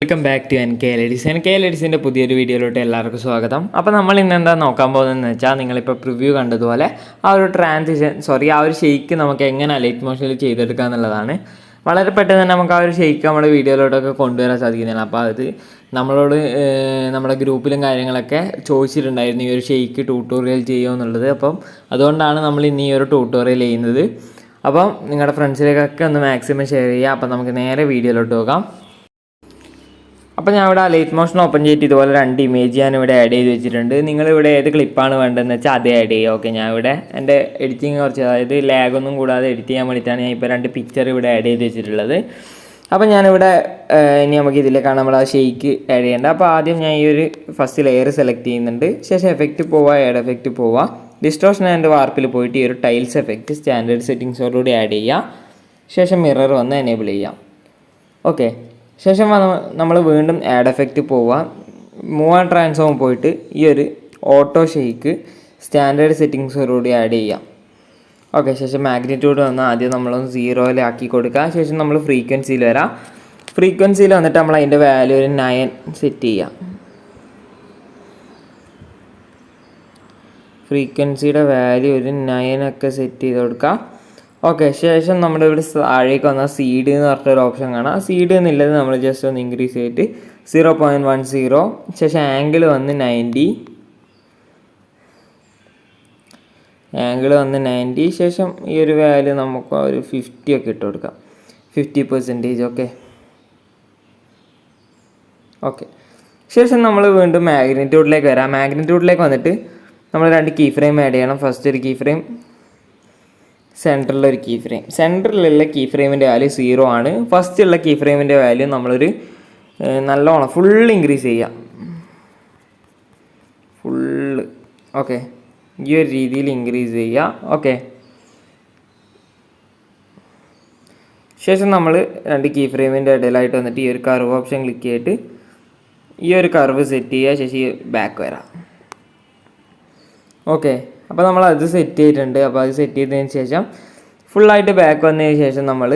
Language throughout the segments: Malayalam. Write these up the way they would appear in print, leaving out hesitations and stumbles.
Welcome back to NKL EDITS. NKL EDITSന്റെ പുതിയൊരു വീഡിയോയിലോട്ട് എല്ലാവർക്കും സ്വാഗതം. അപ്പോൾ നമ്മൾ ഇന്ന് എന്താ നോക്കാൻ പോകുന്നതെന്ന് വെച്ചാൽ നിങ്ങളിപ്പോൾ പ്രിവ്യൂ കണ്ടതുപോലെ ആ ഒരു ഷെയ്ക്ക് നമുക്ക് എങ്ങനെ അലൈറ്റ് മോഷനിൽ ചെയ്തെടുക്കുക എന്നുള്ളതാണ്. വളരെ പെട്ടെന്ന് തന്നെ നമുക്ക് ആ ഒരു ഷെയ്ക്ക് നമ്മുടെ വീഡിയോയിലോട്ടൊക്കെ കൊണ്ടുവരാൻ സാധിക്കുന്നതാണ്. അപ്പോൾ അത് നമ്മളോട് നമ്മുടെ ഗ്രൂപ്പിലും കാര്യങ്ങളൊക്കെ ചോദിച്ചിട്ടുണ്ടായിരുന്നു ഈ ഒരു ഷെയ്ക്ക് ട്യൂട്ടോറിയൽ ചെയ്യുമോ എന്നുള്ളത്. അപ്പം അതുകൊണ്ടാണ് നമ്മൾ ഇന്ന് ഈ ഒരു ട്യൂട്ടോറിയൽ ചെയ്യുന്നത്. അപ്പം നിങ്ങളുടെ ഫ്രണ്ട്സിലേക്കൊക്കെ ഒന്ന് മാക്സിമം ഷെയർ ചെയ്യുക. അപ്പം നമുക്ക് നേരെ വീഡിയോയിലോട്ട് പോകാം. അപ്പോൾ ഞാൻ ഇവിടെ ലൈറ്റ് മോഷൻ ഓപ്പൺ ചെയ്തിട്ട് ഇതുപോലെ 2 ഇമേജ് ഞാൻ ഇവിടെ ആഡ് ചെയ്ത് വെച്ചിട്ടുണ്ട്. നിങ്ങളിവിടെ ഏത് ക്ലിപ്പാണ് വേണ്ടതെന്ന് വെച്ചാൽ അതേ ആഡ് ചെയ്യുക. ഓക്കെ, ഞാൻ ഇവിടെ എൻ്റെ എഡിറ്റിംഗ് കുറച്ച്, അതായത് ലാഗൊന്നും കൂടാതെ എഡിറ്റ് ചെയ്യാൻ വേണ്ടിയിട്ടാണ് ഞാൻ ഇപ്പോൾ 2 പിക്ചർ ഇവിടെ ആഡ് ചെയ്ത് വെച്ചിട്ടുള്ളത്. അപ്പോൾ ഞാനിവിടെ ഇനി നമുക്ക് ഇതിലേക്കാണ് നമ്മൾ ആ ഷെയ്ക്ക് ആഡ് ചെയ്യേണ്ടത്. അപ്പോൾ ആദ്യം ഞാൻ ഈ ഒരു ഫസ്റ്റ് ലെയർ സെലക്ട് ചെയ്യുന്നുണ്ട്. ശേഷം എഫക്റ്റ് പോവുക, ആഡ് എഫക്റ്റ് പോവുക, ഡിസ്റ്റോർഷൻ ആൻഡ് വാർപ്പിൽ പോയിട്ട് ഈ ഒരു ടൈൽസ് എഫക്റ്റ് സ്റ്റാൻഡേർഡ് സെറ്റിങ്സോടുകൂടി ആഡ് ചെയ്യുക. ശേഷം മിറർ വന്ന് എനേബിൾ ചെയ്യാം. ഓക്കെ, ശേഷം നമ്മൾ വീണ്ടും ആഡ് എഫക്റ്റ് പോവുക, മൂവ് ആൻഡ് ട്രാൻസ്ഫോം പോയിട്ട് ഈ ഒരു ഓട്ടോ ഷെയ്ക്ക് സ്റ്റാൻഡേർഡ് സെറ്റിങ്സോടുകൂടി ആഡ് ചെയ്യാം. ഓക്കെ, ശേഷം മാഗ്നിറ്റ്യൂഡ് വന്ന് ആദ്യം നമ്മളൊന്ന് 0-ആക്കി കൊടുക്കുക. ശേഷം നമ്മൾ ഫ്രീക്വൻസിയിൽ വരാം. ഫ്രീക്വൻസിയിൽ വന്നിട്ട് നമ്മൾ അതിൻ്റെ വാല്യൂ ഒരു 9 സെറ്റ് ചെയ്യാം. ഫ്രീക്വൻസിയുടെ വാല്യൂ ഒരു 9 ഒക്കെ സെറ്റ് ചെയ്ത് കൊടുക്കുക. ഓക്കെ, ശേഷം നമ്മുടെ ഇവിടെ താഴേക്ക് വന്നാൽ സീഡ് എന്ന് പറഞ്ഞൊരു ഓപ്ഷൻ കാണാം. സീഡ് എന്നുള്ളത് നമ്മൾ ജസ്റ്റ് ഒന്ന് ഇൻക്രീസ് ചെയ്തിട്ട് 0.10. ശേഷം ആംഗിൾ വന്ന് 90. ശേഷം ഈ ഒരു വാല്യൂ നമുക്ക് ഒരു 50 ഒക്കെ ഇട്ട് കൊടുക്കാം, 50%. ഓക്കെ, ശേഷം നമ്മൾ വീണ്ടും മാഗ്നിറ്റ്യൂഡിലേക്ക് വരാം. മാഗ്നിറ്റ്യൂഡിലേക്ക് വന്നിട്ട് നമ്മൾ 2 കീ ഫ്രെയിം ആഡ് ചെയ്യണം. ഫസ്റ്റ് ഒരു കീ ഫ്രെയിം, സെൻറ്ററിലൊരു കീ ഫ്രെയിം. സെൻറ്ററിലുള്ള കീ ഫ്രെയിമിൻ്റെ വാല്യൂ 0 ആണ്. ഫസ്റ്റുള്ള കീ ഫ്രെയിമിൻ്റെ വാല്യൂ നമ്മളൊരു നല്ലോണം ഫുൾ ഇൻക്രീസ് ചെയ്യാം, ഫുള്ള്. ഓക്കെ, ഈ ഒരു രീതിയിൽ ഇൻക്രീസ് ചെയ്യുക. ഓക്കെ, ശേഷം നമ്മൾ 2 കീ ഫ്രെയിമിൻ്റെ ഇടയിലായിട്ട് വന്നിട്ട് ഈ ഒരു കർവ് ഓപ്ഷൻ ക്ലിക്ക് ചെയ്തിട്ട് ഈ ഒരു കർവ് സെറ്റ് ചെയ്യുക. ശേഷം ബാക്ക് വരാം. ഓക്കെ, അപ്പോൾ നമ്മൾ അത് സെറ്റ് ചെയ്തിട്ടുണ്ട്. അപ്പോൾ അത് സെറ്റ് ചെയ്തതിന് ശേഷം ഫുള്ളായിട്ട് ബാക്ക് വന്നതിന് ശേഷം നമ്മൾ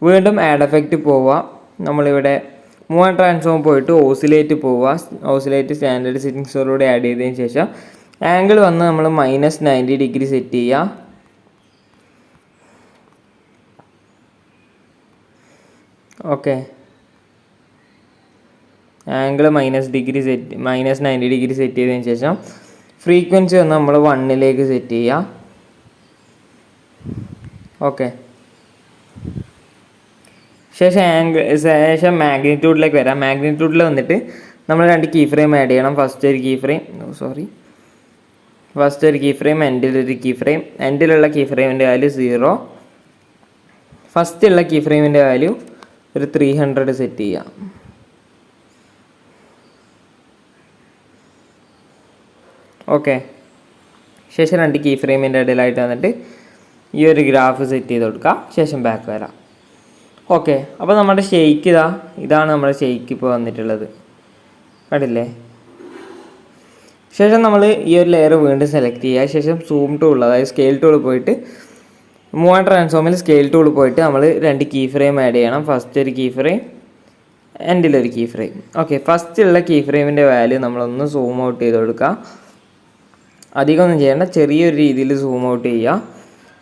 വീണ്ടും ആഡ് എഫക്റ്റ് പോവുക. നമ്മളിവിടെ മൂവ് ആൻഡ് ട്രാൻസ്ഫോം പോയിട്ട് ഓസിലേറ്റ് പോവുക. ഓസിലേറ്റ് സ്റ്റാൻഡേർഡ് സെറ്റിങ്സോടുകൂടി ആഡ് ചെയ്തതിന് ശേഷം ആംഗിൾ വന്ന് നമ്മൾ -90° സെറ്റ് ചെയ്യുക. ഓക്കെ, ആംഗിൾ -90° സെറ്റ് ചെയ്തതിന് ശേഷം ഫ്രീക്വൻസി വന്ന് നമ്മൾ 1-ലേക്ക് സെറ്റ് ചെയ്യുക. ഓക്കെ, ശേഷം മാഗ്നിറ്റ്യൂഡിലേക്ക് വരാം. മാഗ്നിറ്റ്യൂഡിൽ വന്നിട്ട് നമ്മൾ 2 കീ ഫ്രെയിം ആഡ് ചെയ്യണം. ഫസ്റ്റ് ഒരു കീ ഫ്രെയിം, എൻഡിലൊരു കീ ഫ്രെയിം. എൻഡിലുള്ള കീ ഫ്രെയിമിൻ്റെ വാല്യൂ 0. ഫസ്റ്റുള്ള കീ ഫ്രെയിമിൻ്റെ വാല്യൂ ഒരു 300 സെറ്റ് ചെയ്യാം. ഓക്കെ, ശേഷം 2 കീ ഫ്രെയിമിൻ്റെ ഇടയിലായിട്ട് വന്നിട്ട് ഈ ഒരു ഗ്രാഫ് സെറ്റ് ചെയ്ത് കൊടുക്കുക. ശേഷം ബാക്ക് വരാം. ഓക്കെ, അപ്പോൾ നമ്മുടെ ഷെയ്ക്ക് ഇതാണ് നമ്മുടെ ഷെയ്ക്ക് ഇപ്പോൾ വന്നിട്ടുള്ളത്, കണ്ടില്ലേ? ശേഷം നമ്മൾ ഈ ഒരു ലെയർ വീണ്ടും സെലക്ട് ചെയ്യുക. ശേഷം സൂം ടൂൾ, അതായത് സ്കെയിൽ ടൂൾ പോയിട്ട് മൂവ് ആൻഡ് ട്രാൻസ്ഫോമിൽ സ്കെയിൽ ടൂൾ പോയിട്ട് നമ്മൾ 2 കീ ഫ്രെയിം ആഡ് ചെയ്യണം. ഫസ്റ്റ് ഒരു കീ ഫ്രെയിം, എൻഡിലൊരു കീ ഫ്രെയിം. ഓക്കെ, ഫസ്റ്റുള്ള കീ ഫ്രെയിമിൻ്റെ വാല്യൂ നമ്മളൊന്ന് സൂം ഔട്ട് ചെയ്ത് കൊടുക്കുക. അധികമൊന്നും ചെയ്യേണ്ട, ചെറിയൊരു രീതിയിൽ സൂം ഔട്ട് ചെയ്യുക.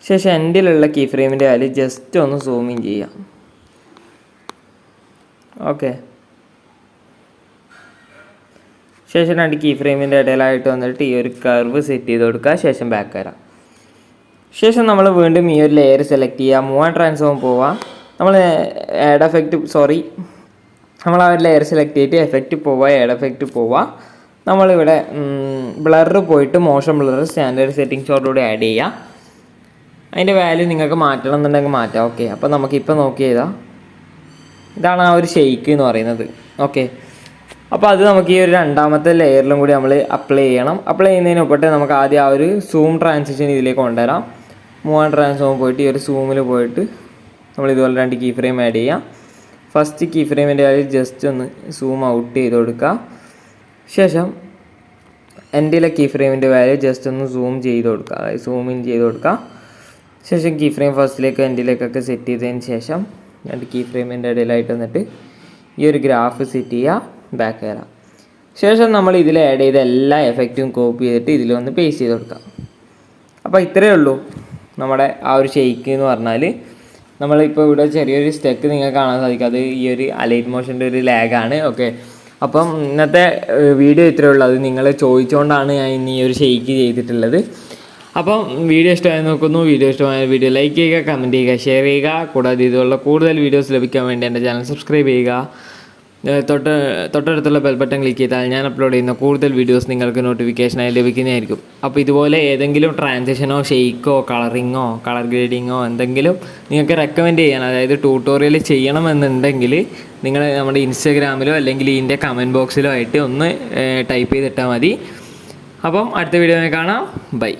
ശേഷം എൻഡിലുള്ള കീ ഫ്രെയിമിൻ്റെ വാല്യൂ ജസ്റ്റ് ഒന്ന് സൂം ഇൻ ചെയ്യാം. ഓക്കെ, ശേഷം 2 കീ ഫ്രെയിമിൻ്റെ ഇടയിലായിട്ട് വന്നിട്ട് ഈ ഒരു കർവ് സെറ്റ് ചെയ്ത് കൊടുക്കുക. ശേഷം ബാക്ക് വരാം. ശേഷം നമ്മൾ വീണ്ടും ഈ ഒരു ലെയർ സെലക്ട് ചെയ്യുക, മൂവ് ആൻഡ് ട്രാൻസ്ഫോം പോവുക. നമ്മൾ നമ്മൾ ആ ഒരു ലെയർ സെലക്ട് ചെയ്തിട്ട് എഫക്റ്റ് പോവുക, ആഡ് എഫക്റ്റ് പോവുക. നമ്മളിവിടെ ബ്ലർ പോയിട്ട് മോഷൻ ബ്ലർ സ്റ്റാൻഡേർഡ് സെറ്റിങ്സോടുകൂടി ആഡ് ചെയ്യുക. അതിൻ്റെ വാല്യൂ നിങ്ങൾക്ക് മാറ്റണം എന്നുണ്ടെങ്കിൽ മാറ്റാം. ഓക്കെ, അപ്പോൾ നമുക്കിപ്പോൾ ഇതാണ് ആ ഒരു ഷെയ്ക്ക് എന്ന് പറയുന്നത്. ഓക്കെ, അപ്പോൾ അത് നമുക്ക് ഈ ഒരു 2ാമത്തെ ലെയറിലും കൂടി നമ്മൾ അപ്ലൈ ചെയ്യണം. അപ്ലൈ ചെയ്യുന്നതിന് മുമ്പ് നമുക്ക് ആദ്യം ആ ഒരു സൂം ട്രാൻസിഷൻ ഇതിലേക്ക് കൊണ്ടുവരാം. മൂവ് ആൻഡ് ട്രാൻസ്ഫോം പോയിട്ട് ഈ ഒരു സൂമിൽ പോയിട്ട് നമ്മൾ ഇതുപോലെ 2 കീ ഫ്രെയിം ആഡ് ചെയ്യാം. ഫസ്റ്റ് കീ ഫ്രെയിമിൻ്റെ വാല്യൂ ജസ്റ്റ് ഒന്ന് സൂം ഔട്ട് ചെയ്ത് കൊടുക്കുക. ശേഷം എൻഡിലെ കീ ഫ്രെയിമിൻ്റെ വാല്യൂ ജസ്റ്റ് ഒന്ന് സൂം ചെയ്ത് കൊടുക്കുക, അതായത് സൂം ഇൻ ചെയ്ത് കൊടുക്കുക. ശേഷം കീ ഫ്രെയിം ഫസ്റ്റിലേക്ക് എൻഡിലേക്കൊക്കെ സെറ്റ് ചെയ്തതിന് ശേഷം 2 കീ ഫ്രെയിമിൻ്റെ ഇടയിലായിട്ട് വന്നിട്ട് ഈ ഒരു ഗ്രാഫ് സെറ്റ് ചെയ്യുക, ബാക്ക് കയറാം. ശേഷം നമ്മൾ ഇതിൽ ആഡ് ചെയ്ത എല്ലാ എഫക്റ്റും കോപ്പി ചെയ്തിട്ട് ഇതിൽ വന്ന് പേസ്റ്റ് ചെയ്ത് കൊടുക്കാം. അപ്പോൾ ഇത്രയേ ഉള്ളൂ നമ്മുടെ ആ ഒരു ഷെയ്ക്ക് എന്ന് പറഞ്ഞാൽ. നമ്മളിപ്പോൾ ഇവിടെ ചെറിയൊരു സ്റ്റെക്ക് നിങ്ങൾക്ക് കാണാൻ സാധിക്കും, അത് ഈ ഒരു അലൈറ്റ് മോഷൻ്റെ ഒരു ലാഗാണ്. ഓക്കെ, അപ്പം ഇന്നത്തെ വീഡിയോ ഇത്രയേ ഉള്ളൂ. അത് നിങ്ങൾ ചോദിച്ചുകൊണ്ടാണ് ഞാൻ ഇന്ന് ഈ ഒരു ഷെയ്ക്ക് ചെയ്തിട്ടുള്ളത്. അപ്പം വീഡിയോ ഇഷ്ടമായി നോക്കുന്നു. വീഡിയോ ഇഷ്ടമായ വീഡിയോ ലൈക്ക് ചെയ്യുക, കമൻറ്റ് ചെയ്യുക, ഷെയർ ചെയ്യുക. കൂടാതെ ഇതുപോലുള്ള കൂടുതൽ വീഡിയോസ് ലഭിക്കാൻ വേണ്ടി എൻ്റെ ചാനൽ സബ്സ്ക്രൈബ് ചെയ്യുക. തൊട്ടടുത്തുള്ള ബെൽ ബട്ടൺ ക്ലിക്ക് ചെയ്താൽ ഞാൻ അപ്ലോഡ് ചെയ്യുന്ന കൂടുതൽ വീഡിയോസ് നിങ്ങൾക്ക് നോട്ടിഫിക്കേഷനായി ലഭിക്കുന്നതായിരിക്കും. അപ്പോൾ ഇതുപോലെ ഏതെങ്കിലും ട്രാൻസിഷനോ ഷെയ്ക്കോ കളറിങ്ങോ കളർ ഗ്രേഡിങ്ങോ എന്തെങ്കിലും നിങ്ങൾക്ക് റെക്കമെൻഡ് ചെയ്യാൻ, അതായത് ട്യൂട്ടോറിയൽ ചെയ്യണമെന്നുണ്ടെങ്കിൽ നിങ്ങൾ നമ്മുടെ ഇൻസ്റ്റാഗ്രാമിലോ അല്ലെങ്കിൽ ഇതിൻ്റെ കമൻറ്റ് ബോക്സിലോ ആയിട്ട് ഒന്ന് ടൈപ്പ് ചെയ്തിട്ടാൽ മതി. അപ്പം അടുത്ത വീഡിയോയിൽ കാണാം. ബൈ.